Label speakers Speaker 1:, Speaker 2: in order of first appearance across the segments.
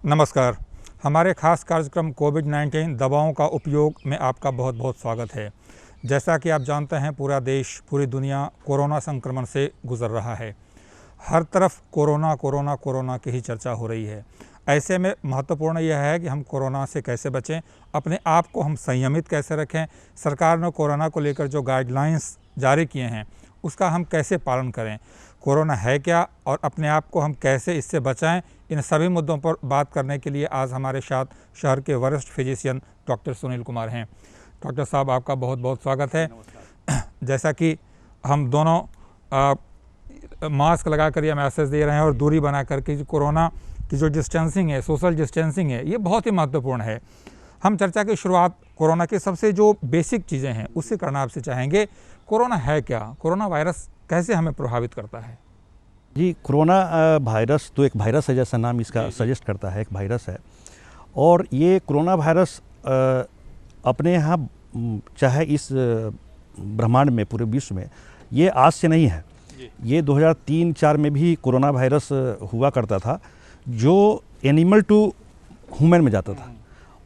Speaker 1: नमस्कार। हमारे खास कार्यक्रम कोविड-19 दवाओं का उपयोग में आपका बहुत बहुत स्वागत है। जैसा कि आप जानते हैं, पूरा देश, पूरी दुनिया कोरोना संक्रमण से गुजर रहा है। हर तरफ कोरोना कोरोना कोरोना की ही चर्चा हो रही है। ऐसे में महत्वपूर्ण यह है कि हम कोरोना से कैसे बचें, अपने आप को हम संयमित कैसे रखें, सरकार ने कोरोना को लेकर जो गाइडलाइंस जारी किए हैं उसका हम कैसे पालन करें, कोरोना है क्या और अपने आप को हम कैसे इससे बचाएं, इन सभी मुद्दों पर बात करने के लिए आज हमारे साथ शहर के वरिष्ठ फिजिशियन डॉक्टर सुनील कुमार हैं। डॉक्टर साहब, आपका बहुत बहुत स्वागत है। जैसा कि हम दोनों मास्क लगाकर यह मैसेज दे रहे हैं और दूरी बना करके कोरोना की जो डिस्टेंसिंग है, सोशल डिस्टेंसिंग है, ये बहुत ही महत्वपूर्ण है। हम चर्चा की शुरुआत कोरोना की सबसे जो बेसिक चीज़ें हैं उससे करना आपसे चाहेंगे। कोरोना है क्या? कोरोना वायरस कैसे हमें प्रभावित करता है?
Speaker 2: जी, कोरोना वायरस तो एक वायरस है, जैसा नाम इसका सजेस्ट करता है, एक वायरस है। और ये कोरोना वायरस अपने यहाँ चाहे इस ब्रह्मांड में, पूरे विश्व में, ये आज से नहीं है। ये 2003-04 में भी कोरोना वायरस हुआ करता था, जो एनिमल टू ह्यूमन में जाता था।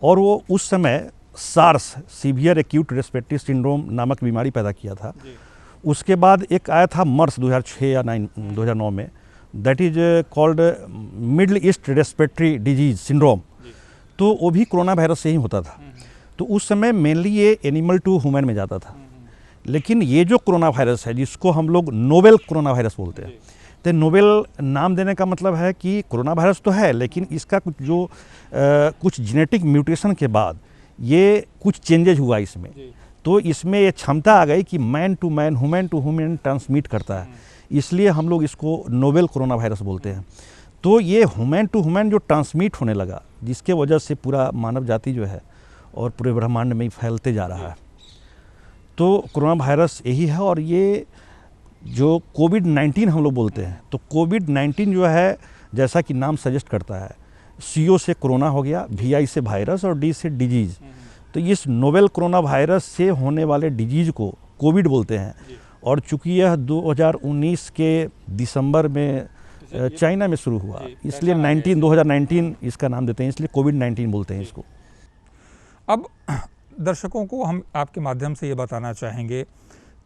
Speaker 2: और वो उस समय SARS, severe acute respiratory syndrome नामक बीमारी पैदा किया था। उसके बाद एक आया था मर्स 2006 या 2009 में, that is called middle east respiratory disease syndrome. तो वो भी कोरोना वायरस से ही होता था। तो उस समय मेनली ये एनिमल टू ह्यूमन में जाता था। लेकिन ये जो कोरोना वायरस है, जिसको हम लोग नोवेल कोरोना वायरस बोलते हैं, तो नोवेल नाम देने का मतलब है कि कोरोना वायरस तो है, लेकिन इसका कुछ जेनेटिक म्यूटेशन के बाद ये कुछ चेंजेज हुआ इसमें। तो इसमें ये क्षमता आ गई कि man to man, human to human transmit करता है, इसलिए हम लोग इसको नोवेल कोरोना वायरस बोलते हैं। तो ये ह्यूमन टू ह्यूमन जो ट्रांसमिट होने लगा, जिसके वजह से पूरा मानव जाति जो है और पूरे ब्रह्मांड में फैलते जा रहा है। तो कोरोना वायरस यही है। और ये जो कोविड-19 हम लोग बोलते हैं, तो कोविड-19 जो है, जैसा कि नाम सजेस्ट करता है, CO से कोरोना हो गया, VI से वायरस और D से डिजीज़। तो इस नोवेल कोरोना वायरस से होने वाले डिजीज़ को कोविड बोलते हैं। और चूंकि यह 2019 के दिसंबर में चाइना में शुरू हुआ, इसलिए 2019 इसका नाम देते हैं, इसलिए कोविड-19 बोलते हैं इसको।
Speaker 1: अब दर्शकों को हम आपके माध्यम से ये बताना चाहेंगे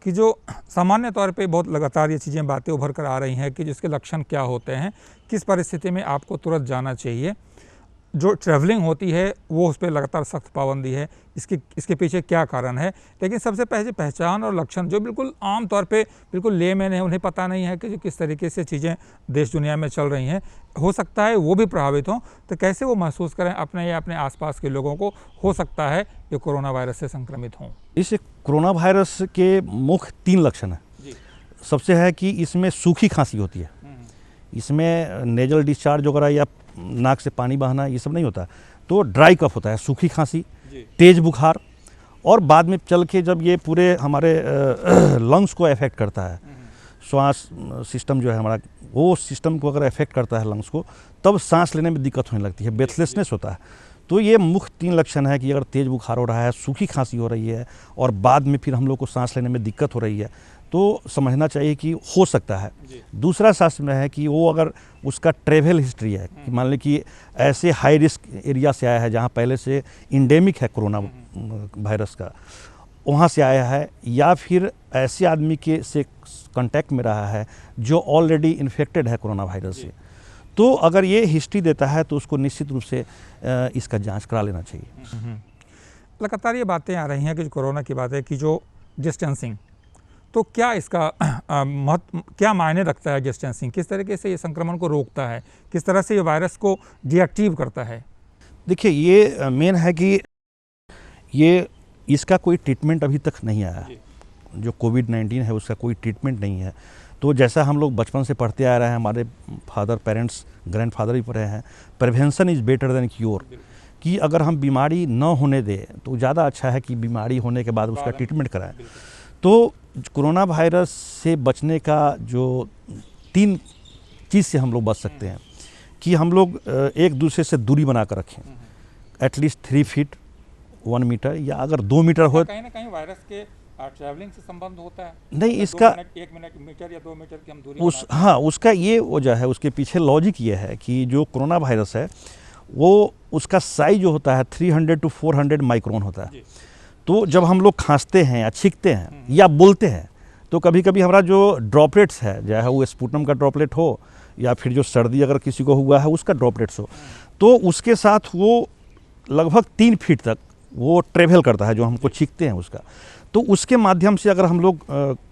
Speaker 1: कि जो सामान्य तौर पे बहुत लगातार ये चीज़ें, बातें उभर कर आ रही हैं कि जिसके लक्षण क्या होते हैं, किस परिस्थिति में आपको तुरंत जाना चाहिए, जो ट्रैवलिंग होती है वो उस पर लगातार सख्त पाबंदी है, इसके पीछे क्या कारण है। लेकिन सबसे पहले पहचान और लक्षण जो बिल्कुल आम तौर पे बिल्कुल लेमैन है, उन्हें पता नहीं है कि जो किस तरीके से चीज़ें देश दुनिया में चल रही हैं, हो सकता है वो भी प्रभावित हों, तो कैसे वो महसूस करें अपने या अपने आसपास के लोगों को, हो सकता है ये कोरोना वायरस से संक्रमित हों।
Speaker 2: इस कोरोना वायरस के मुख्य 3 लक्षण हैं। सबसे है कि इसमें सूखी खांसी होती है, इसमें नेजल डिस्चार्ज वगैरह या नाक से पानी बहाना ये सब नहीं होता। तो ड्राई कफ होता है, सूखी खांसी, तेज बुखार, और बाद में चल के जब ये पूरे हमारे लंग्स को अफेक्ट करता है, श्वास सिस्टम जो है हमारा, वो सिस्टम को अगर अफेक्ट करता है लंग्स को, तब सांस लेने में दिक्कत होने लगती है, ब्रेथलेसनेस होता है। तो ये मुख्य 3 लक्षण है कि अगर तेज बुखार हो रहा है, सूखी खांसी हो रही है और बाद में फिर हम लोग को सांस लेने में दिक्कत हो रही है, तो समझना चाहिए कि हो सकता है। दूसरा शास्त्र में है कि वो अगर उसका ट्रेवल हिस्ट्री है, कि मान लें कि ऐसे हाई रिस्क एरिया से आया है जहाँ पहले से इंडेमिक है कोरोना वायरस का, वहाँ से आया है, या फिर ऐसे आदमी के से कांटेक्ट में रहा है जो ऑलरेडी इन्फेक्टेड है कोरोना वायरस से। तो अगर ये हिस्ट्री देता है तो उसको निश्चित रूप से इसका जांच करा लेना चाहिए।
Speaker 1: लगातार ये बातें आ रही हैं कि कोरोना की बात है कि जो डिस्टेंसिंग, तो क्या इसका क्या मायने रखता है डिस्टेंसिंग? किस तरीके से ये संक्रमण को रोकता है, किस तरह से ये वायरस को डीएक्टिव करता है?
Speaker 2: देखिए, ये मेन है कि ये इसका कोई ट्रीटमेंट अभी तक नहीं आया। जो कोविड-19 है उसका कोई ट्रीटमेंट नहीं है। तो जैसा हम लोग बचपन से पढ़ते आ रहे हैं, हमारे फादर, पेरेंट्स, ग्रैंडफादर भी पढ़े हैं, prevention is better than cure, कि अगर हम बीमारी न होने दें तो ज़्यादा अच्छा है कि बीमारी होने के बाद उसका ट्रीटमेंट कराएं। तो कोरोना वायरस से बचने का जो 3 चीज़ से हम लोग बच सकते हैं कि हम लोग एक दूसरे से दूरी बना कर रखें, एटलीस्ट 3 फीट 1 मीटर, या अगर 2 मीटर हो।
Speaker 1: कहीं ना कहीं वायरस के ट्रैवलिंग से संबंध होता है?
Speaker 2: नहीं, इसका
Speaker 1: 1 मीटर या 2 मीटर की हम दूरी
Speaker 2: उसका ये वजह है, उसके पीछे लॉजिक ये है कि जो कोरोना वायरस है वो उसका साइज जो होता है 300 to 400 माइक्रोन होता है। तो जब हम लोग खांसते हैं या छींकते हैं या बोलते हैं तो कभी कभी हमारा जो ड्रॉपलेट्स है, चाहे वो स्पुटम का ड्रॉपलेट हो या फिर जो सर्दी अगर किसी को हुआ है उसका ड्रॉपलेट्स हो, तो उसके साथ वो लगभग 3 फीट तक वो ट्रेवल करता है जो हमको छींकते हैं उसका। तो उसके माध्यम से अगर हम लोग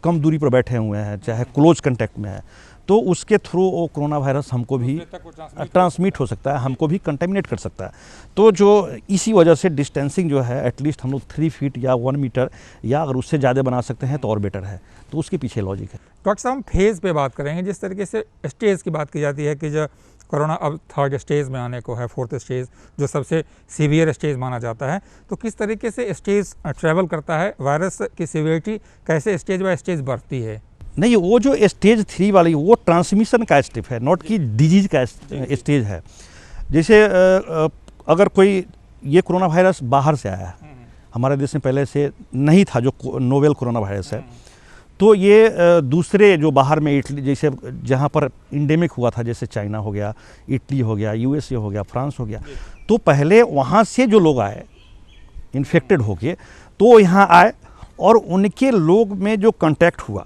Speaker 2: कम दूरी पर बैठे हुए हैं, चाहे क्लोज कांटेक्ट में है, तो उसके थ्रू वो कोरोना वायरस हमको भी ट्रांसमिट हो सकता है, हमको भी कंटेमिनेट कर सकता है। तो जो इसी वजह से डिस्टेंसिंग जो है एटलीस्ट हम लोग 3 फीट या 1 मीटर या अगर उससे ज़्यादा बना सकते हैं तो और बेटर है। तो उसके पीछे लॉजिक है।
Speaker 1: डॉक्टर साहब, हम फेज़ पे बात करेंगे। जिस तरीके से स्टेज की बात की जाती है कि जो कोरोना अब 3rd स्टेज में आने को है, 4th स्टेज जो सबसे सीवियर स्टेज माना जाता है, तो किस तरीके से स्टेज ट्रैवल करता है, वायरस की सीवियरिटी कैसे स्टेज बाय स्टेज बढ़ती है?
Speaker 2: नहीं, वो जो स्टेज 3 वाली वो ट्रांसमिशन का स्टेप है, नॉट कि डिजीज का स्टेज है। जैसे अगर कोई ये कोरोना वायरस बाहर से आया है, हमारे देश में पहले से नहीं था जो नोवेल कोरोना वायरस है, तो ये दूसरे जो बाहर में इटली जैसे जहाँ पर इंडेमिक हुआ था, जैसे चाइना हो गया, इटली हो गया, यूएसए हो गया, फ्रांस हो गया, तो पहले वहाँ से जो लोग आए इन्फेक्टेड होके तो यहाँ आए और उनके लोग में जो कांटेक्ट हुआ,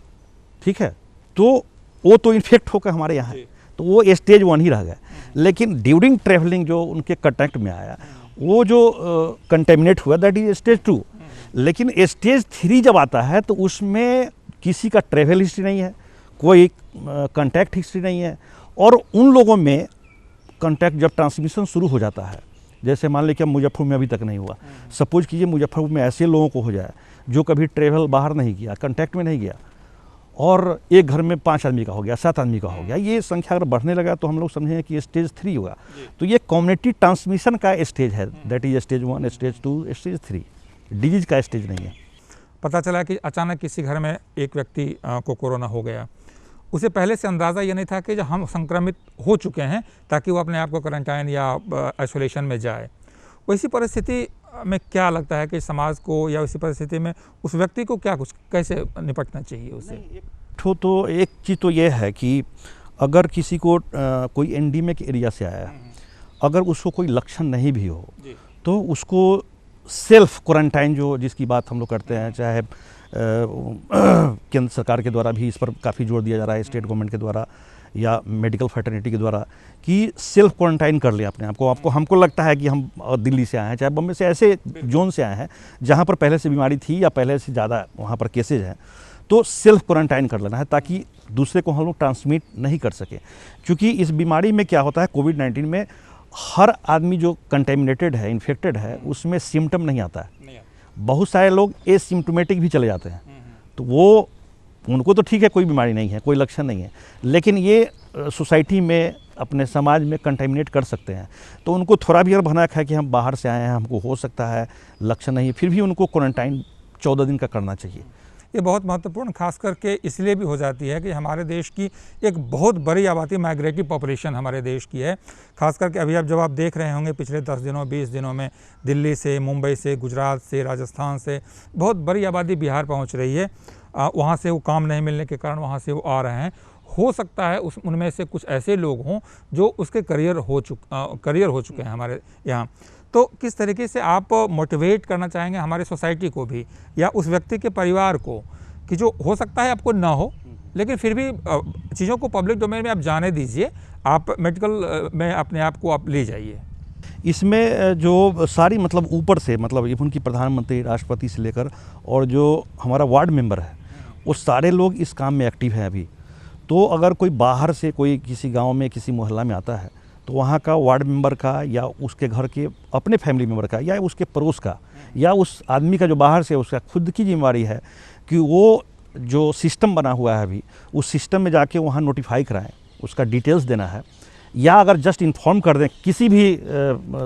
Speaker 2: ठीक है, तो वो तो इन्फेक्ट होकर हमारे यहाँ है, तो वो स्टेज 1 ही रह गया। लेकिन ड्यूरिंग ट्रैवलिंग जो उनके कांटेक्ट में आया वो जो कंटेमिनेट हुआ दैट इज स्टेज 2। लेकिन स्टेज 3 जब आता है तो उसमें किसी का ट्रैवल हिस्ट्री नहीं है, कोई कांटेक्ट हिस्ट्री नहीं है, और उन लोगों में कांटेक्ट जब ट्रांसमिशन शुरू हो जाता है, जैसे मान लीजिए मुजफ्फरपुर में अभी तक नहीं हुआ, सपोज कीजिए मुजफ्फरपुर में ऐसे लोगों को हो जाए जो कभी ट्रैवल बाहर नहीं किया, कांटेक्ट में नहीं गया, और एक घर में 5 आदमी का हो गया, 7 आदमी का हो गया, ये संख्या अगर बढ़ने लगा तो हम लोग समझें कि स्टेज 3 होगा। तो ये कम्युनिटी ट्रांसमिशन का स्टेज है, that is stage 1, stage 2, stage 3, disease का स्टेज नहीं है।
Speaker 1: पता चला कि अचानक किसी घर में एक व्यक्ति को कोरोना हो गया, उसे पहले से अंदाज़ा ये नहीं था कि जो हम संक्रमित हो चुके हैं ताकि वो अपने आप को क्वारंटाइन या आइसोलेशन में जाए। वैसी परिस्थिति में क्या लगता है कि समाज को या उसी परिस्थिति में उस व्यक्ति को क्या कुछ कैसे निपटना चाहिए उससे?
Speaker 2: तो एक चीज़ तो ये है कि अगर किसी को कोई एंडीमिक एरिया से आया, अगर उसको कोई लक्षण नहीं भी हो तो उसको सेल्फ क्वारंटाइन जो जिसकी बात हम लोग करते हैं, चाहे केंद्र सरकार के द्वारा भी इस पर काफ़ी जोर दिया जा रहा है, स्टेट गवर्नमेंट के द्वारा या मेडिकल फैटर्निटी के द्वारा, कि सेल्फ क्वारंटाइन कर लें अपने आपको। हमको लगता है कि हम दिल्ली से आए हैं, चाहे बम्बई से, ऐसे जोन से आए हैं जहाँ पर पहले से बीमारी थी या पहले से ज़्यादा वहाँ पर केसेज हैं, तो सेल्फ क्वारंटाइन कर लेना है ताकि दूसरे को हम लोग ट्रांसमिट नहीं कर सकें। क्योंकि इस बीमारी में क्या होता है, कोविड-19 में हर आदमी जो कंटेमिनेटेड है, इन्फेक्टेड है, उसमें सिम्टम नहीं आता है। बहुत सारे लोग एसिम्टोमेटिक भी चले जाते हैं, तो वो उनको तो ठीक है, कोई बीमारी नहीं है, कोई लक्षण नहीं है, लेकिन ये सोसाइटी में अपने समाज में कंटेमिनेट कर सकते हैं। तो उनको थोड़ा भी अगर भनक है कि हम बाहर से आए हैं, हमको हो सकता है लक्षण नहीं है, फिर भी उनको क्वारंटाइन 14 दिन का करना चाहिए।
Speaker 1: ये बहुत महत्वपूर्ण खास करके इसलिए भी हो जाती है कि हमारे देश की एक बहुत बड़ी आबादी, माइग्रेटिव पॉपुलेशन हमारे देश की है। खास करके अभी जब आप देख रहे होंगे पिछले 10 दिनों 20 दिनों में दिल्ली से, मुंबई से, गुजरात से, राजस्थान से बहुत बड़ी आबादी बिहार पहुंच रही है। वहाँ से वो काम नहीं मिलने के कारण वहाँ से वो आ रहे हैं। हो सकता है उनमें से कुछ ऐसे लोग हों जो उसके करियर हो चुके हैं हमारे यहाँ। तो किस तरीके से आप मोटिवेट करना चाहेंगे हमारी सोसाइटी को भी या उस व्यक्ति के परिवार को कि जो हो सकता है आपको ना हो, लेकिन फिर भी चीज़ों को पब्लिक डोमेन में आप जाने दीजिए, आप मेडिकल में अपने आप को आप ले जाइए।
Speaker 2: इसमें जो सारी मतलब ऊपर से मतलब इवन की प्रधानमंत्री, राष्ट्रपति से लेकर और जो हमारा वार्ड मेंबर है, वो सारे लोग इस काम में एक्टिव हैं अभी। तो अगर कोई बाहर से कोई किसी गांव में, किसी मोहल्ला में आता है, तो वहाँ का वार्ड मेंबर का या उसके घर के अपने फैमिली मेंबर का या उसके पड़ोस का या उस आदमी का जो बाहर से, उसका खुद की जिम्मेदारी है कि वो जो सिस्टम बना हुआ है अभी, उस सिस्टम में जाके वहाँ नोटिफाई कराएं, उसका डिटेल्स देना है, या अगर जस्ट इन्फॉर्म कर दें किसी भी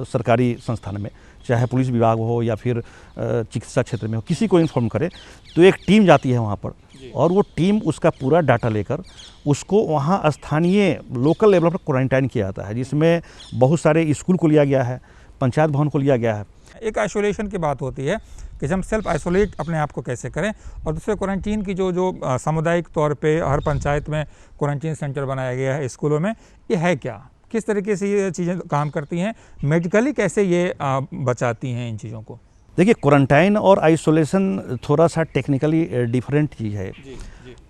Speaker 2: सरकारी संस्थान में, चाहे पुलिस विभाग हो या फिर चिकित्सा क्षेत्र में हो, किसी को इन्फॉर्म करें तो एक टीम जाती है वहाँ पर और वो टीम उसका पूरा डाटा लेकर उसको वहाँ स्थानीय लोकल लेवल पर क्वारंटाइन किया जाता है, जिसमें बहुत सारे स्कूल को लिया गया है, पंचायत भवन को लिया गया है।
Speaker 1: एक आइसोलेशन की बात होती है कि हम सेल्फ आइसोलेट अपने आप को कैसे करें, और दूसरे क्वारंटीन की जो सामुदायिक तौर पे हर पंचायत में क्वारंटीन सेंटर बनाया गया है, स्कूलों में, ये है क्या, किस तरीके से ये चीज़ें काम करती हैं, मेडिकली कैसे ये बचाती हैं इन चीज़ों को?
Speaker 2: देखिए, क्वारंटाइन और आइसोलेशन थोड़ा सा टेक्निकली डिफरेंट चीज़ है।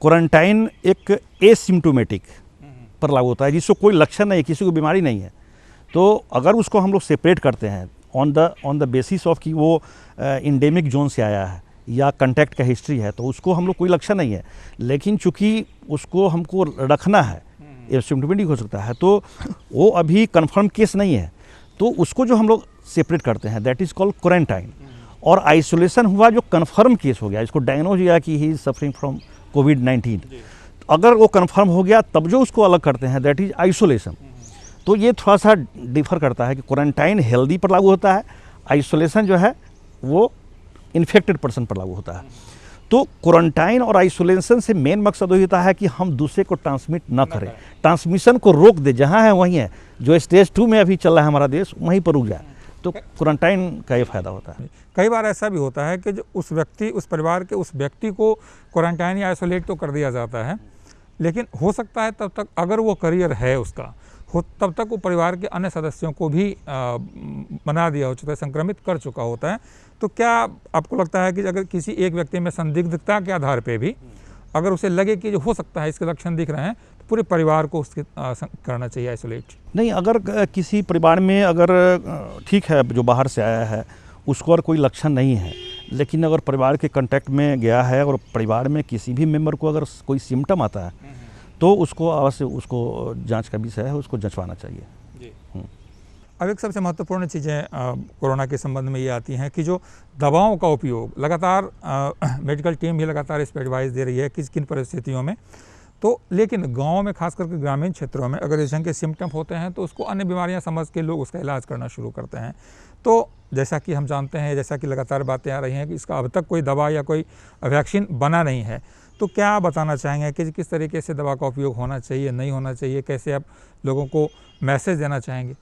Speaker 2: क्वारंटाइन एक एसिम्प्टोमेटिक पर लागू होता है, जिसको कोई लक्षण नहीं है, किसी को बीमारी नहीं है। तो अगर उसको हम लोग सेपरेट करते हैं ऑन द बेसिस ऑफ कि वो इंडेमिक जोन से आया है या कंटैक्ट का हिस्ट्री है, तो उसको हम लोग कोई लक्षण नहीं है। लेकिन चूंकि उसको हमको रखना है, एसिम्प्टोमेटिक हो सकता है, तो वो अभी कंफर्म केस नहीं है, तो उसको जो हम लोग सेपरेट करते हैं दैट इज़ कॉल्ड क्वारंटाइन। और आइसोलेशन हुआ जो कंफर्म केस हो गया, इसको डायग्नोज किया कि ही इज सफरिंग फ्रॉम कोविड-19, अगर वो कंफर्म हो गया तब जो उसको अलग करते हैं दैट इज आइसोलेशन। तो ये थोड़ा सा डिफर करता है कि क्वारंटाइन हेल्दी पर लागू होता है, आइसोलेशन जो है वो इन्फेक्टेड पर्सन पर लागू होता है। तो क्वारंटाइन और आइसोलेशन से मेन मकसद वही होता है कि हम दूसरे को ट्रांसमिट न करें, ट्रांसमिशन को रोक दे, जहाँ है वहीं है, जो स्टेज 2 में अभी चल रहा है हमारा देश वहीं पर रुक जाए, तो क्वारंटाइन का ये फ़ायदा होता है।
Speaker 1: कई बार ऐसा भी होता है कि जो उस व्यक्ति, उस परिवार के उस व्यक्ति को क्वारंटाइन या आइसोलेट तो कर दिया जाता है, लेकिन हो सकता है तब तक अगर वो करियर है उसका हो, तब तक वो परिवार के अन्य सदस्यों को भी बना दिया हो चुका है, संक्रमित कर चुका होता है। तो क्या आपको लगता है कि अगर किसी एक व्यक्ति में संदिग्धता के आधार पे भी अगर उसे लगे कि जो हो सकता है इसके लक्षण दिख रहे हैं, तो पूरे परिवार को उसके करना चाहिए आइसोलेट?
Speaker 2: नहीं, अगर किसी परिवार में अगर ठीक है जो बाहर से आया है उसको और कोई लक्षण नहीं है, लेकिन अगर परिवार के कांटेक्ट में गया है और परिवार में किसी भी मेंबर को अगर कोई सिम्टम आता है तो उसको अवश्य उसको जांच का विषय है, उसको जंचवाना चाहिए जी।
Speaker 1: अब एक सबसे महत्वपूर्ण चीज़ें कोरोना के संबंध में ये आती हैं कि जो दवाओं का उपयोग लगातार मेडिकल टीम भी लगातार इस पर एडवाइस दे रही है कि किन परिस्थितियों में, तो लेकिन गाँव में खास करके ग्रामीण क्षेत्रों में अगर इस ढंग के सिम्टम होते हैं तो उसको अन्य बीमारियां समझ के लोग उसका इलाज करना शुरू करते हैं। तो जैसा कि हम जानते हैं, जैसा कि लगातार बातें आ रही हैं कि इसका अब तक कोई दवा या कोई वैक्सीन बना नहीं है, तो क्या आप बताना चाहेंगे कि किस तरीके से दवा का उपयोग होना चाहिए, नहीं होना चाहिए, कैसे आप लोगों को मैसेज देना चाहेंगे?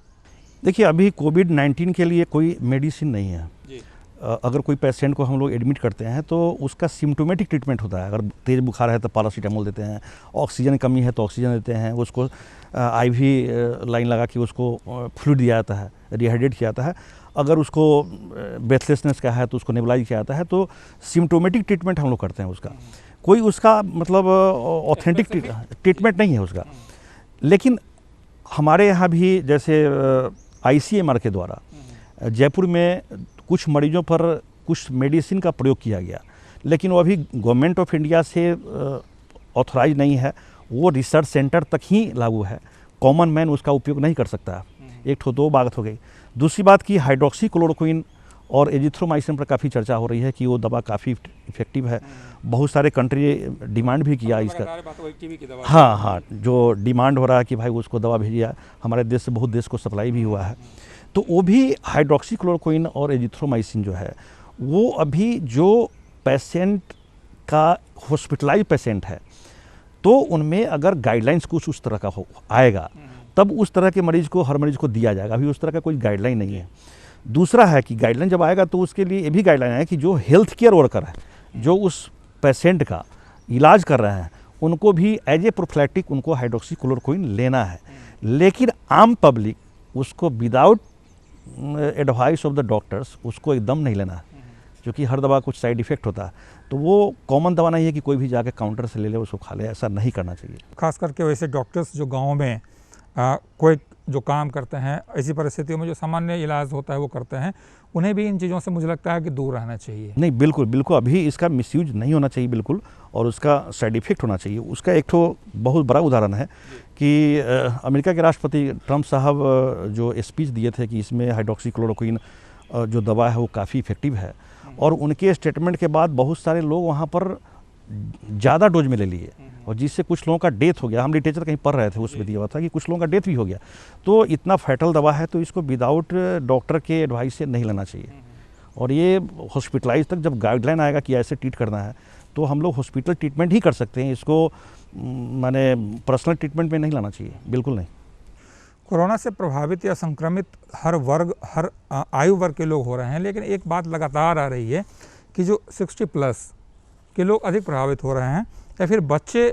Speaker 2: देखिए, अभी कोविड-19 के लिए कोई मेडिसिन नहीं है जी। अगर कोई पेशेंट को हम लोग एडमिट करते हैं तो उसका सिम्टोमेटिक ट्रीटमेंट होता है। अगर तेज़ बुखार है तो पैरासीटामोल देते हैं, ऑक्सीजन कमी है तो ऑक्सीजन देते हैं, उसको आईवी लाइन लगा के उसको फ्लूइड दिया जाता है, रिहाइड्रेट किया जाता है। अगर उसको ब्रेथलेसनेस का है तो उसको नेबुलाइज किया जाता है। तो सिम्टोमेटिक ट्रीटमेंट हम लोग करते हैं उसका, कोई उसका मतलब ऑथेंटिक ट्रीटमेंट नहीं है उसका। लेकिन हमारे यहाँ भी जैसे ICMR के द्वारा जयपुर में कुछ मरीजों पर कुछ मेडिसिन का प्रयोग किया गया, लेकिन वो अभी गवर्नमेंट ऑफ इंडिया से ऑथराइज नहीं है, वो रिसर्च सेंटर तक ही लागू है, कॉमन मैन उसका उपयोग नहीं कर सकता। एक तो दो बात हो गई। दूसरी बात कि हाइड्रोक्सीक्लोरोक्विन और एजिथ्रोमाइसिन पर काफ़ी चर्चा हो रही है कि वो दवा काफ़ी इफेक्टिव है। बहुत सारे कंट्री डिमांड भी किया इसका, हाँ, जो डिमांड हो रहा है कि भाई उसको दवा भेजिए, हमारे देश से बहुत देश को सप्लाई भी हुआ है। तो वो भी हाइड्रोक्सीक्लोरोक्विन और एजिथ्रोमाइसिन जो है वो अभी जो पेशेंट का हॉस्पिटलाइज पेशेंट है तो उनमें अगर गाइडलाइंस कुछ उस तरह का हो आएगा तब उस तरह के मरीज को, हर मरीज को दिया जाएगा। अभी उस तरह का कोई गाइडलाइन नहीं है। दूसरा है कि गाइडलाइन जब आएगा तो उसके लिए ये भी गाइडलाइन है कि जो हेल्थ केयर वर्कर है, जो उस पेशेंट का इलाज कर रहे हैं, उनको भी एज ए प्रोफिलैक्टिक उनको हाइड्रोक्सीक्लोरोक्विन लेना है। लेकिन आम पब्लिक उसको without advice of the doctors उसको एकदम नहीं लेना है, क्योंकि हर दवा कुछ साइड इफेक्ट होता है। तो वो कॉमन दवा नहीं है कि कोई भी जाके काउंटर से ले ले उसको खा ले, ऐसा नहीं करना चाहिए।
Speaker 1: खास करके वैसे डॉक्टर्स जो गाँव में कोई जो काम करते हैं, ऐसी परिस्थितियों में जो सामान्य इलाज होता है वो करते हैं, उन्हें भी इन चीज़ों से मुझे लगता है कि दूर रहना चाहिए।
Speaker 2: नहीं, बिल्कुल बिल्कुल, अभी इसका मिसयूज नहीं होना चाहिए बिल्कुल, और उसका साइड इफेक्ट होना चाहिए। उसका एक तो बहुत बड़ा उदाहरण है कि अमेरिका के राष्ट्रपति ट्रंप साहब जो स्पीच दिए थे कि इसमें हाइड्रोक्सीक्लोरोक्विन जो दवा है वो काफ़ी इफेक्टिव है, और उनके स्टेटमेंट के बाद बहुत सारे लोग वहाँ पर ज़्यादा डोज में ले लिए, और जिससे कुछ लोगों का डेथ हो गया। हम लिटरेचर कहीं पढ़ रहे थे, उसमें दिया हुआ था कि कुछ लोगों का डेथ भी हो गया। तो इतना फैटल दवा है तो इसको विदाउट डॉक्टर के एडवाइस से नहीं लेना चाहिए। और ये हॉस्पिटलाइज तक जब गाइडलाइन आएगा कि ऐसे ट्रीट करना है तो हम लोग हॉस्पिटल ट्रीटमेंट ही कर सकते हैं, इसको माने पर्सनल ट्रीटमेंट में नहीं लाना चाहिए, बिल्कुल नहीं।
Speaker 1: कोरोना से प्रभावित या संक्रमित हर वर्ग, हर आयु वर्ग के लोग हो रहे हैं, लेकिन एक बात लगातार आ रही है कि जो 60+ के लोग अधिक प्रभावित हो रहे हैं, या फिर बच्चे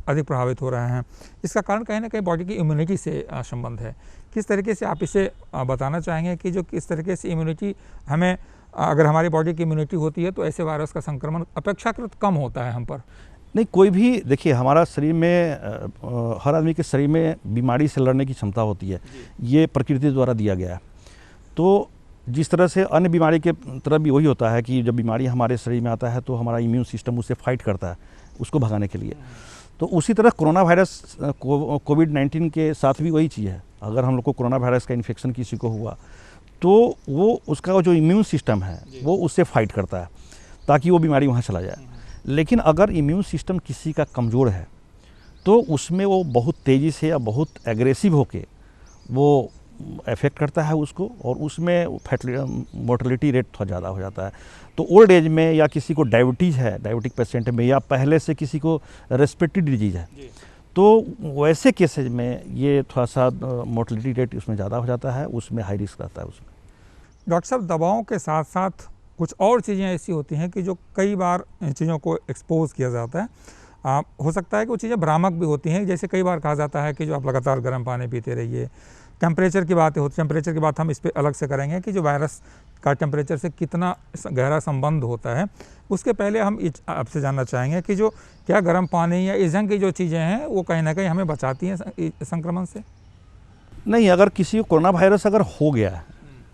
Speaker 1: अधिक प्रभावित हो रहे हैं। इसका कारण कहीं ना कहीं बॉडी की इम्यूनिटी से संबंध है। किस तरीके से आप इसे बताना चाहेंगे कि जो किस तरीके से इम्यूनिटी हमें, अगर हमारी बॉडी की इम्यूनिटी होती है तो ऐसे वायरस का संक्रमण अपेक्षाकृत कम होता है हम पर?
Speaker 2: नहीं, कोई भी देखिए, हमारा शरीर में हर आदमी के शरीर में बीमारी से लड़ने की क्षमता होती है, ये प्रकृति द्वारा दिया गया है। तो जिस तरह से अन्य बीमारी के तरह भी वही होता है कि जब बीमारी हमारे शरीर में आता है तो हमारा इम्यून सिस्टम उससे फाइट करता है, उसको भगाने के लिए। तो उसी तरह कोरोना वायरस कोविड-19 के साथ भी वही चीज़ है। अगर हम लोग को कोरोना वायरस का इन्फेक्शन किसी को हुआ तो वो उसका जो इम्यून सिस्टम है वो उससे फाइट करता है ताकि वो बीमारी वहाँ चला जाए। लेकिन अगर इम्यून सिस्टम किसी का कमज़ोर है तो उसमें वो बहुत तेज़ी से या बहुत एग्रेसिव होके वो अफेक्ट करता है उसको, और उसमें मोर्टेलिटी रेट थोड़ा ज़्यादा हो जाता है। तो ओल्ड एज में या किसी को डायबिटीज़ है, डायबिटिक पेशेंट में, या पहले से किसी को रेस्पिरेटरी डिजीज़ है, तो वैसे केसेज में ये थोड़ा सा मोर्टेलिटी रेट उसमें ज़्यादा हो जाता है, उसमें हाई रिस्क रहता है उसमें।
Speaker 1: डॉक्टर साहब, दवाओं के साथ साथ कुछ और चीज़ें ऐसी होती हैं कि जो कई बार इन चीज़ों को एक्सपोज किया जाता है। हो सकता है कि वो चीज़ें भ्रामक भी होती हैं। जैसे कई बार कहा जाता है कि जो आप लगातार गर्म पानी पीते रहिए। टेम्परेचर की बातें होती, टेम्परेचर की बात हम इस पर अलग से करेंगे कि जो वायरस का टेम्परेचर से कितना गहरा संबंध होता है। उसके पहले हम आपसे जानना चाहेंगे कि जो क्या गर्म पानी या इस ढंग की जो चीज़ें हैं वो कहीं ना कहीं हमें बचाती हैं संक्रमण से?
Speaker 2: नहीं, अगर किसी को कोरोना वायरस अगर हो गया है,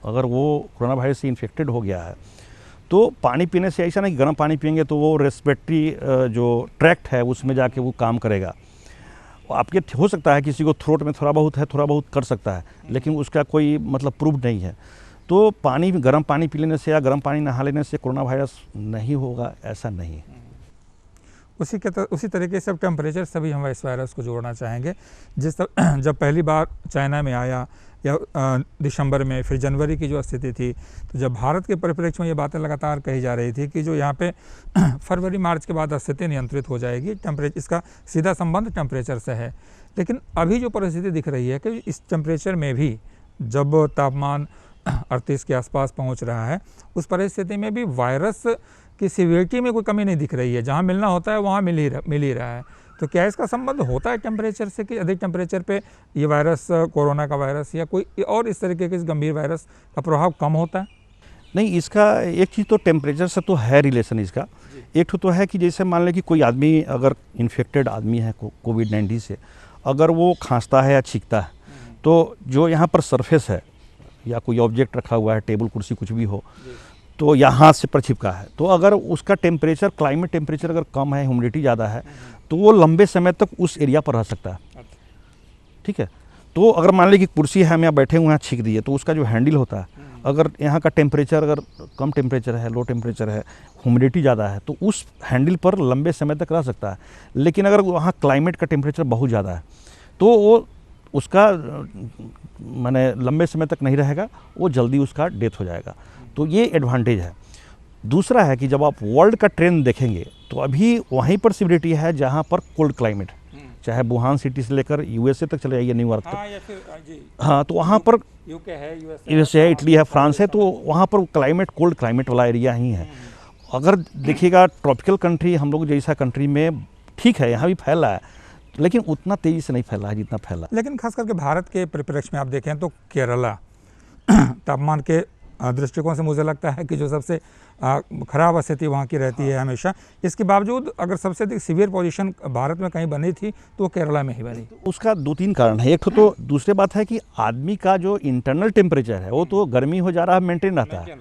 Speaker 2: अगर वो कोरोना वायरस से इन्फेक्टेड हो गया है, तो पानी पीने से ऐसा नहीं, गर्म पानी पिएंगे तो वो रेस्पिरेटरी जो ट्रैक्ट है उसमें जाके वो काम करेगा। आपके हो सकता है किसी को थ्रोट में थोड़ा बहुत कर सकता है, लेकिन उसका कोई मतलब प्रूफ नहीं है। तो पानी, गर्म पानी पी लेने से या गर्म पानी नहा लेने से कोरोना वायरस नहीं होगा, ऐसा नहीं है।
Speaker 1: उसी तरीके से अब टेम्परेचर से भी हम इस वायरस को जोड़ना चाहेंगे। जब पहली बार चाइना में आया या दिसंबर में, फिर जनवरी की जो स्थिति थी, तो जब भारत के परिप्रेक्ष्य में ये बातें लगातार कही जा रही थी कि जो यहाँ पे फरवरी मार्च के बाद स्थिति नियंत्रित हो जाएगी, टेम्परेचर, इसका सीधा संबंध टेम्परेचर से है। लेकिन अभी जो परिस्थिति दिख रही है कि इस टेम्परेचर में भी जब तापमान 38 के आसपास पहुँच रहा है, उस परिस्थिति में भी वायरस की सीवियरिटी में कोई कमी नहीं दिख रही है। जहाँ मिलना होता है वहाँ मिल ही रहा है। तो क्या इसका संबंध होता है टेम्परेचर से कि अधिक टेम्परेचर पे ये वायरस, कोरोना का वायरस या कोई और इस तरीके के इस गंभीर वायरस का प्रभाव कम होता है?
Speaker 2: नहीं, इसका एक चीज़ तो टेम्परेचर से तो है रिलेशन इसका। एक तो है कि जैसे मान लें कि कोई आदमी अगर इन्फेक्टेड आदमी है कोविड-19 से, अगर वो खांसता है या छींकता है, तो जो यहाँ पर सरफेस है या कोई ऑब्जेक्ट रखा हुआ है, टेबल कुर्सी कुछ भी हो, तो या हाथ से पर छिपका है, तो अगर उसका टेम्परेचर, क्लाइमेट टेम्परेचर अगर कम है, ह्यूमिडिटी ज़्यादा है, तो वो लंबे समय तक उस एरिया पर रह सकता है। ठीक है। तो अगर मान लीजिए कि कुर्सी है, हम यहाँ बैठे हुए हैं, छींक दिए, तो उसका जो हैंडल होता है, अगर यहाँ का टेम्परेचर अगर कम टेम्परेचर है, लो टेम्परेचर है, ह्यूमिडिटी ज़्यादा है, तो उस हैंडल पर लंबे समय तक रह सकता है। लेकिन अगर वहाँ क्लाइमेट का टेम्परेचर बहुत ज़्यादा है तो वो उसका माने लंबे समय तक नहीं रहेगा, वो जल्दी उसका डेथ हो जाएगा। तो ये एडवांटेज है। दूसरा है कि जब आप वर्ल्ड का ट्रेंड देखेंगे तो अभी वहीं पर सिवियरिटी है जहाँ पर कोल्ड क्लाइमेट, चाहे वुहान सिटी से लेकर यूएसए तक चले जाइए, न्यूयॉर्क तक। हाँ, तो वहाँ पर
Speaker 1: यूके है,
Speaker 2: यूएसए है, इटली है, फ्रांस है, तो वहाँ पर क्लाइमेट कोल्ड क्लाइमेट वाला एरिया ही है। अगर देखिएगा ट्रॉपिकल कंट्री हम लोग जैसा कंट्री में, ठीक है यहाँ भी फैल रहा है, लेकिन उतना तेज़ी से नहीं फैला है जितना फैला।
Speaker 1: लेकिन खास करके भारत के परिप्रेक्ष्य में आप देखें तो केरला तापमान के दृष्टिकोण से मुझे लगता है कि जो सबसे खराब स्थिति वहाँ की रहती है हमेशा। इसके बावजूद अगर सबसे अधिक सीवियर पोजीशन भारत में कहीं बनी थी तो वो केरला में ही बनी।
Speaker 2: उसका 2-3 कारण है। एक तो दूसरी बात है कि आदमी का जो इंटरनल टेम्परेचर है वो तो गर्मी हो जा रहा है, मेंटेन रहता है।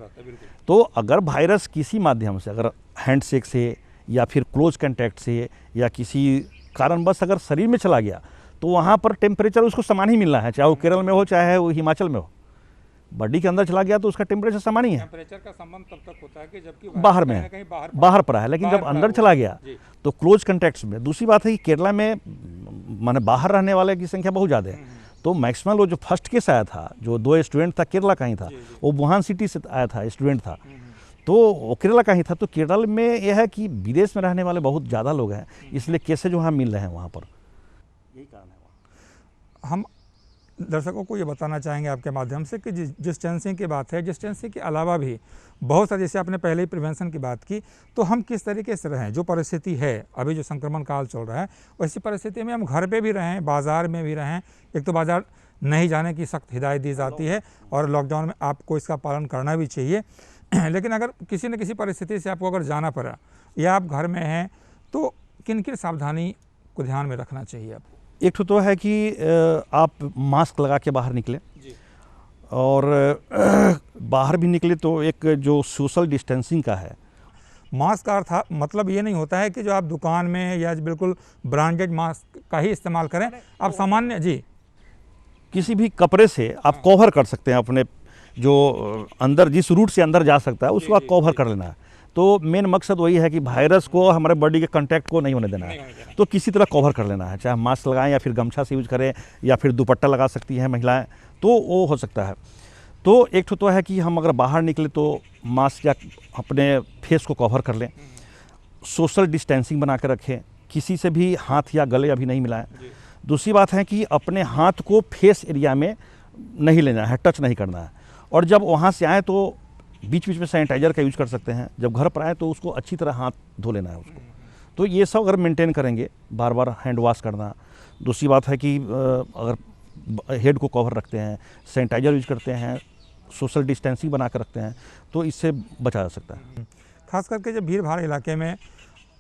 Speaker 2: तो अगर वायरस किसी माध्यम से, अगर हैंडशेक से या फिर क्लोज कंटैक्ट से या किसी कारणवश अगर शरीर में चला गया, तो वहाँ पर टेम्परेचर उसको समान ही मिलना है, चाहे वो केरल में हो चाहे वो हिमाचल में हो। बॉडी के अंदर चला गया तो उसका टेम्परेचर समान ही है।
Speaker 1: टेम्परेचर का संबंध तब तक होता है कि जबकि
Speaker 2: बाहर में है, बाहर पर है, लेकिन जब अंदर चला गया तो क्लोज कंटैक्ट्स में। दूसरी बात है कि केरला में माने बाहर रहने वाले की संख्या बहुत ज़्यादा है, तो मैक्सिमम वो जो फर्स्ट केस आया था, जो 2 स्टूडेंट था, केरला का ही था, वो वुहान सिटी से आया था, स्टूडेंट था, तो वो केरला का ही था। तो केरल में यह है कि विदेश में रहने वाले बहुत ज़्यादा लोग हैं, इसलिए केसेज वहाँ मिल रहे हैं वहाँ पर, यही कारण है।
Speaker 1: हम दर्शकों को ये बताना चाहेंगे आपके माध्यम से कि डिस्टेंसिंग की बात है, डिस्टेंसिंग के अलावा भी बहुत सारे, जैसे आपने पहले ही प्रिवेंशन की बात की, तो हम किस तरीके से रहें, जो परिस्थिति है अभी जो संक्रमण काल चल रहा है वैसी परिस्थिति में हम घर पे भी रहें, बाज़ार में भी रहें। एक तो बाज़ार नहीं जाने की सख्त हिदायत दी जाती है और लॉकडाउन में आपको इसका पालन करना भी चाहिए, लेकिन अगर किसी न किसी परिस्थिति से आपको अगर जाना पड़ा या आप घर में हैं तो किन किन सावधानी को ध्यान में रखना चाहिए आपको?
Speaker 2: एक तो है कि आप मास्क लगा के बाहर निकलें और बाहर भी निकले तो एक जो सोशल डिस्टेंसिंग का है,
Speaker 1: मास्क का अर्थ मतलब ये नहीं होता है कि जो आप दुकान में या बिल्कुल ब्रांडेड मास्क का ही इस्तेमाल करें, आप सामान्य जी
Speaker 2: किसी भी कपड़े से आप कवर कर सकते हैं अपने जो अंदर जिस रूट से अंदर जा सकता है उसको आप कवर कर लेना है। तो मेन मकसद वही है कि वायरस को हमारे बॉडी के कांटेक्ट को नहीं होने देना है, तो किसी तरह कवर कर लेना है, चाहे मास्क लगाएं या फिर गमछा से यूज करें या फिर दुपट्टा लगा सकती हैं महिलाएं, तो वो हो सकता है। तो एक तो है कि हम अगर बाहर निकले तो मास्क या अपने फेस को कवर कर लें, सोशल डिस्टेंसिंग बना कर रखें, किसी से भी हाथ या गले अभी नहीं मिलाएं। दूसरी बात है कि अपने हाथ को फेस एरिया में नहीं लेना है, टच नहीं करना है, और जब वहाँ से आए तो बीच बीच में सैनिटाइज़र का यूज कर सकते हैं। जब घर पर आए तो उसको अच्छी तरह हाथ धो लेना है उसको। तो ये सब अगर मेंटेन करेंगे, बार बार हैंड वॉश करना। दूसरी बात है कि अगर हेड को कवर रखते हैं, सैनिटाइज़र यूज करते हैं, सोशल डिस्टेंसिंग बना कर रखते हैं, तो इससे बचा जा सकता है।
Speaker 1: खास करके जब भीड़ भाड़ इलाके में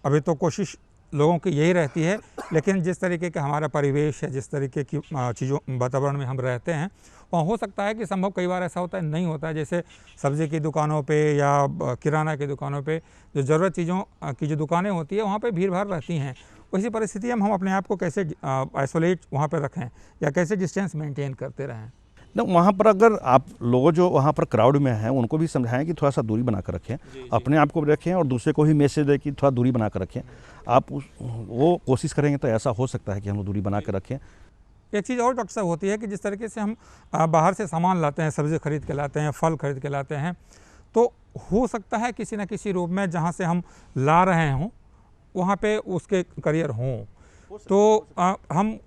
Speaker 1: अभी तो कोशिश लोगों की यही रहती है, लेकिन जिस तरीके का हमारा परिवेश है, जिस तरीके की चीज़ों वातावरण में हम रहते हैं, वहाँ हो सकता है कि संभव कई बार ऐसा होता है नहीं होता है। जैसे सब्ज़ी की दुकानों पे या किराना की दुकानों पे जो ज़रूरत चीज़ों की जो दुकानें होती है वहाँ पे भीड़ भाड़ रहती हैं। वैसी परिस्थिति में हम अपने आप को कैसे आइसोलेट वहाँ पर रखें या कैसे डिस्टेंस मेंटेन करते रहें?
Speaker 2: ना, वहाँ पर अगर आप लोग जो वहाँ पर क्राउड में हैं उनको भी समझाएं कि थोड़ा सा दूरी बना कर रखें, अपने आप को भी रखें और दूसरे को भी मैसेज दें कि थोड़ा दूरी बना कर रखें। आप वो कोशिश करेंगे तो ऐसा हो सकता है कि हम लोग दूरी बना कर रखें।
Speaker 1: एक चीज़ और डॉक्टर साहब होती है कि जिस तरीके से हम बाहर से सामान लाते हैं, सब्ज़ी खरीद के लाते हैं, फल खरीद के लाते हैं, तो हो सकता है किसी न किसी रूप में जहाँ से हम ला रहे हों वहाँ पे उसके करियर हों, तो हम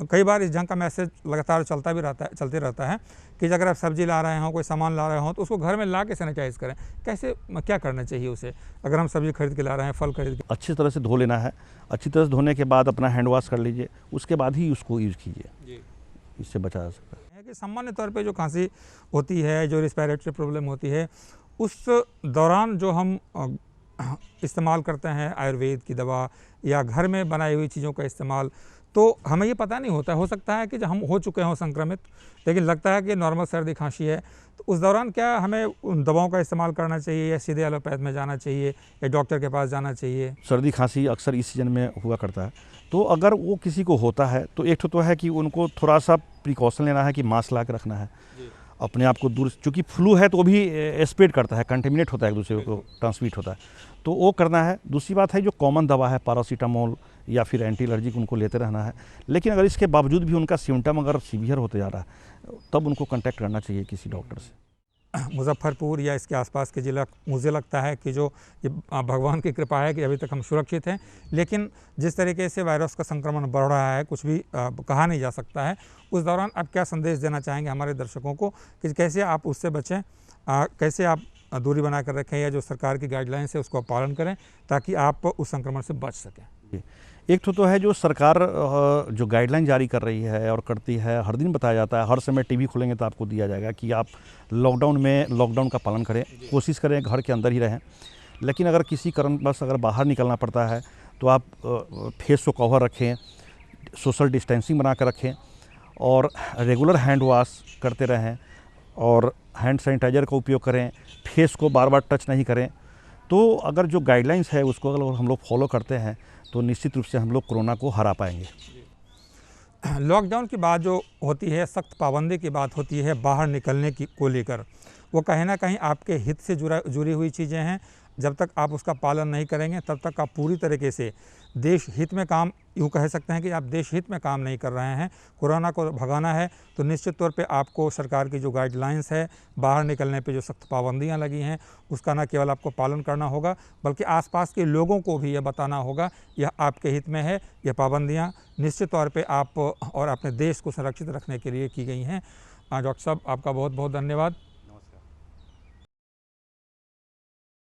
Speaker 1: कई बार इस ढंग का मैसेज लगातार चलते रहता है कि अगर आप सब्ज़ी ला रहे हों, कोई सामान ला रहे हों, तो उसको घर में ला के सैनिटाइज़ करें। कैसे, क्या करना चाहिए उसे अगर हम सब्ज़ी खरीद के ला रहे हैं, फल खरीद के?
Speaker 2: अच्छी तरह से धो लेना है, अच्छी तरह से धोने के बाद अपना हैंड वॉश कर लीजिए, उसके बाद ही उसको यूज़ कीजिए, इससे बचा जा सकता है।
Speaker 1: कि सामान्य तौर पे जो खांसी होती है, जो रिस्पायरेटरी प्रॉब्लम होती है, उस दौरान जो हम इस्तेमाल करते हैं आयुर्वेद की दवा या घर में बनाई हुई चीज़ों का इस्तेमाल, तो हमें ये पता नहीं होता है। हो सकता है कि जब हम हो चुके हों संक्रमित, लेकिन लगता है कि नॉर्मल सर्दी खांसी है, तो उस दौरान क्या हमें उन दवाओं का इस्तेमाल करना चाहिए या सीधे एलोपैथ में जाना चाहिए या डॉक्टर के पास जाना चाहिए?
Speaker 2: सर्दी खांसी अक्सर इस सीजन में हुआ करता है, तो अगर वो किसी को होता है तो एक तो है कि उनको थोड़ा सा प्रिकॉशन लेना है कि मास्क ला के रखना है, अपने आप को दूर, चूँकि फ्लू है तो वो भी स्प्रेड करता है, कंटेमिनेट होता है, एक दूसरे को ट्रांसमिट होता है, तो वो करना है। दूसरी बात है जो कॉमन दवा है पैरासीटामोल या फिर एंटी एलर्जिक, उनको लेते रहना है। लेकिन अगर इसके बावजूद भी उनका सिम्टम अगर सीवियर होते जा रहा है तब उनको कांटेक्ट करना चाहिए किसी डॉक्टर से।
Speaker 1: मुजफ्फरपुर या इसके आसपास के ज़िला, मुझे लगता है कि जो ये भगवान की कृपा है कि अभी तक हम सुरक्षित हैं, लेकिन जिस तरीके से वायरस का संक्रमण बढ़ रहा है कुछ भी कहा नहीं जा सकता है। उस दौरान आप क्या संदेश देना चाहेंगे हमारे दर्शकों को कि कैसे आप उससे बचें, कैसे आप दूरी बना कर रखें या जो सरकार की गाइडलाइंस है उसको पालन करें ताकि आप उस संक्रमण से बच सकें?
Speaker 2: एक तो है जो सरकार जो गाइडलाइन जारी कर रही है और करती है, हर दिन बताया जाता है, हर समय टीवी खोलेंगे तो आपको दिया जाएगा कि आप लॉकडाउन का पालन करें, कोशिश करें घर के अंदर ही रहें। लेकिन अगर किसी कारणवश अगर बाहर निकलना पड़ता है तो आप फेस को कवर रखें, सोशल डिस्टेंसिंग बना कर रखें और रेगुलर हैंड वॉश करते रहें और हैंड सैनिटाइज़र का उपयोग करें, फेस को बार बार टच नहीं करें। तो अगर जो गाइडलाइंस है उसको अगर हम लोग फॉलो करते हैं तो निश्चित रूप से हम लोग कोरोना को हरा पाएंगे।
Speaker 1: लॉकडाउन की बात जो होती है, सख्त पाबंदी की बात होती है बाहर निकलने की को लेकर, वो कहीं ना कहीं आपके हित से जुड़ी हुई चीज़ें हैं। जब तक आप उसका पालन नहीं करेंगे तब तक आप पूरी तरीके से देश हित में काम, यूँ कह सकते हैं कि आप देश हित में काम नहीं कर रहे हैं। कोरोना को भगाना है तो निश्चित तौर पे आपको सरकार की जो गाइडलाइंस है, बाहर निकलने पे जो सख्त पाबंदियां लगी हैं, उसका न केवल आपको पालन करना होगा बल्कि आसपास के लोगों को भी यह बताना होगा यह आपके हित में है। यह पाबंदियां निश्चित तौर पे आप और अपने देश को सुरक्षित रखने के लिए की गई हैं। डॉक्टर साहब, आपका बहुत बहुत धन्यवाद।